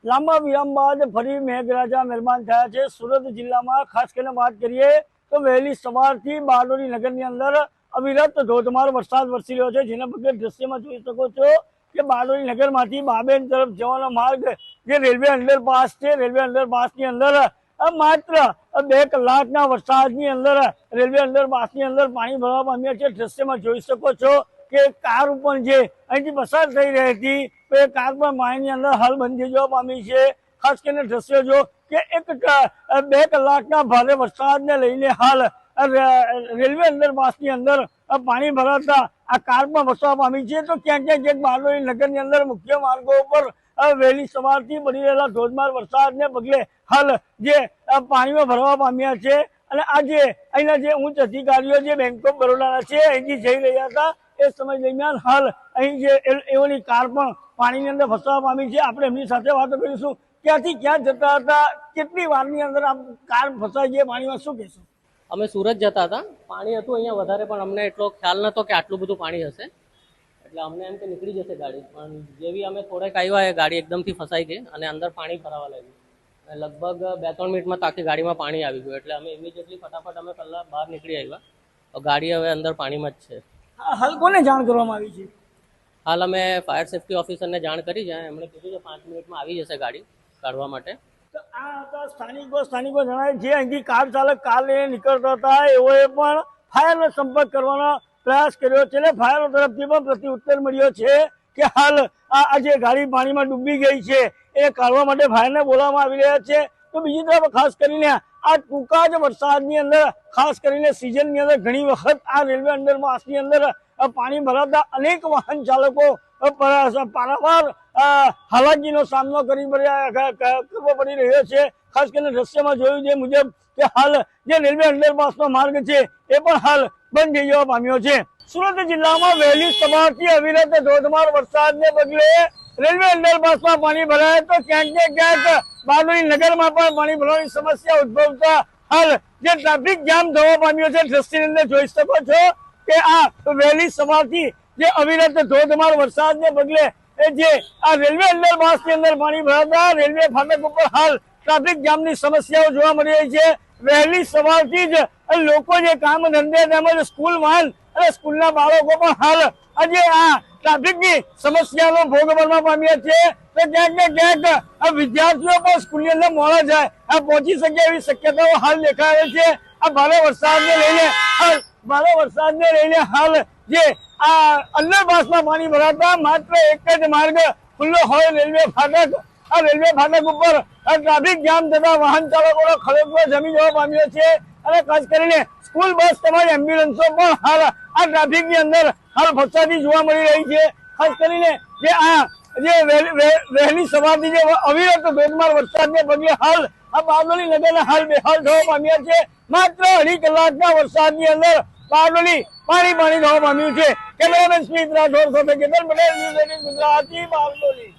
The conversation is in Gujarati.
લાંબા વિરામ બાદ ફરી મેઘરાજા મહેરબાન થયા છે। સુરત જિલ્લામાં ખાસ કરીને વાત કરીએ તો વહેલી સવારથી બારડોલી નગરની અંદર અવિરત ધોધમાર વરસાદ વરસી રહ્યો છે, જેના પગલે દ્રશ્યમાં જોઈ શકો છો કે બારડોલી નગરમાંથી બાબેન તરફ જવાનો માર્ગ જે રેલવે અંડરપાસ છે, રેલવે અંડરપાસની અંદર માત્ર 2 કલાકના વરસાદની અંદર રેલવે અંડરપાસની અંદર પાણી ભરવા પામ્યા છે। દ્રશ્યમાં જોઈ શકો છો કે કાર પણ જે અહીંથી પસાર થઈ રહી હતી તો એ કાર પણ પાણીની અંદર હાલ બંધ જવા પામી છે। ખાસ કરીને દ્રશ્યો જો કે 2 કલાકના ભારે વરસાદને લઈને હાલ રેલવે અંડરપાસની અંદર પાણી ભરાતા આ કાર પણ વસવા પામી છે। તો ક્યાંક બારડોલી નગરની અંદર મુખ્ય માર્ગો ઉપર વહેલી સવારથી પડી રહેલા ધોધમાર વરસાદને પગલે હાલ જે પાણીમાં ભરવા પામ્યા છે। અને આજે અહીંના જે ઉચ્ચ અધિકારીઓ જે બેંક ઓફ બરોડાના છે અહીંથી જઈ રહ્યા હતા એ સમય દરમિયાન હાલ અહીં જે એઓની કાર પણ પાણીની અંદર ફસવા પામી છે। આપણે એમની સાથે વાતો કરીશું, ક્યાંથી ક્યાં જતા હતા, કેટલી વારની અંદર આ કાર ફસાઈ છે પાણીમાં, શું કહેશો? અમે સુરત જતા હતા, પાણી હતું અહીંયા વધારે, પણ અમને એટલો ખ્યાલ નહોતો કે આટલું બધું પાણી હશે, એટલે અમને એમ કે નીકળી જશે ગાડી, પણ જેવી અમે થોડેક આવ્યા એ ગાડી એકદમથી ફસાઈ ગઈ અને અંદર પાણી ભરાવા લાગ્યું। લગભગ 2-3 મિનિટમાં તો આખી ગાડીમાં પાણી આવી ગયું, એટલે અમે ઇમિડિયેટલી ફટાફટ અમે પહેલાં બહાર નીકળી આવ્યા। ગાડી હવે અંદર પાણીમાં જ છે। હાલ કોને જાણ કરવામાં આવી છે? હાલ અમે ફાયર સેફ્ટી ઓફિસરને જાણ કરી છે, એમણે કીધું કે 5 મિનિટમાં આવી જશે ગાડી કાઢવા માટે। તો આ હતા સ્થાનિકો જણાવે જે અહીંથી કાર ચાલક કાર લઈને નીકળતા હતા એઓએ પણ ફાયરનો સંપર્ક કરવાનો પ્રયાસ કર્યો છે। ફાયર તરફથી પણ પ્રત્યુત્તર મળ્યો છે કે હાલ આ જે ગાડી પાણીમાં ડૂબી ગઈ છે એ કાઢવા માટે ફાયરને બોલાવવામાં આવી રહ્યા છે। તો બીજી તરફ ખાસ કરીને આ ટૂંકા જ વરસાદની અંદર, ખાસ કરીને સિઝનની અંદર ઘણી વખત આ રેલવે અંડરપાસની અંદર પાણી ભરાતા અનેક વાહન ચાલકો પારાવાર હાલાકીનો સામનો કરવો પડી રહ્યો છે। ખાસ કરીને દ્રશ્યમાં જોયું જે મુજબ કે હાલ જે રેલવે અંડરપાસનો માર્ગ છે એ પણ હાલ બંધ થઈ જવા પામ્યો છે। સુરત જિલ્લામાં વહેલી સવારથી અવિરત ધોધમાર વરસાદને પગલે રેલવે અંડરપાસમાં પાણી ભરાય તો ક્યાંક બારડોલી નગરમાં પણ પાણી ભરવાની સમસ્યા ઉદ્ભવતા હાલ જે ટ્રાફિક જામ થવા પામ્યો છે। દ્રશ્યની અંદર જોઈ શકો છો કે આ વહેલી સવારથી જે અવિરત ધોધમાર વરસાદને પગલે જે આ રેલવે અંડરપાસની અંદર પાણી ભરાતા રેલવે ફાટક ઉપર હાલ ટ્રાફિક જામની સમસ્યાઓ જોવા મળી રહી છે। વહેલી સવારથી જ લોકો જે કામ ધંધે તેમજ સ્કૂલ વાહન અને સ્કૂલના બાળકો પણ હાલ આજે આ ટ્રાફિકની સમસ્યાનો ભોગ બનવા પામ્યા છે। તો ક્યાંક વિદ્યાર્થીઓ પણ સ્કૂલની અંદર મોડા જાય પહોંચી શકે એવી શક્યતાઓ હાલ દેખાય છે। આ ભારે વરસાદને લઈને હાલ જે આ અંડરપાસમાં પાણી ભરાતા માત્ર એક જ માર્ગ ખુલ્લો હોય રેલવે ફાટક, આ રેલવે ફાટક ઉપર ટ્રાફિક જામ થતા વાહન ચાલકોનો ખડેપો જમી જવા પામ્યો છે। અને ખાસ કરીને સ્કૂલ બસ તેમજ એમ્બ્યુલન્સો પણ હાલ આ ટ્રાફિકની અંદર હાલ ફસાતી જોવા મળી રહી છે। ખાસ કરીને જે વહેલી સવારથી જે અવિરત ધોધમાર વરસાદને પગલે હાલ આ બારડોલી નગરના હાલ બેહાલ થવા પામ્યા છે। માત્ર 2.5 કલાકના વરસાદની અંદર બારડોલી પાણી થવા પામ્યું છે। કેમેરામેન સ્મિત રાઠોડ સાથે કેતન પટેલ, ન્યૂઝ 18 ગુજરાતી, બારડોલી।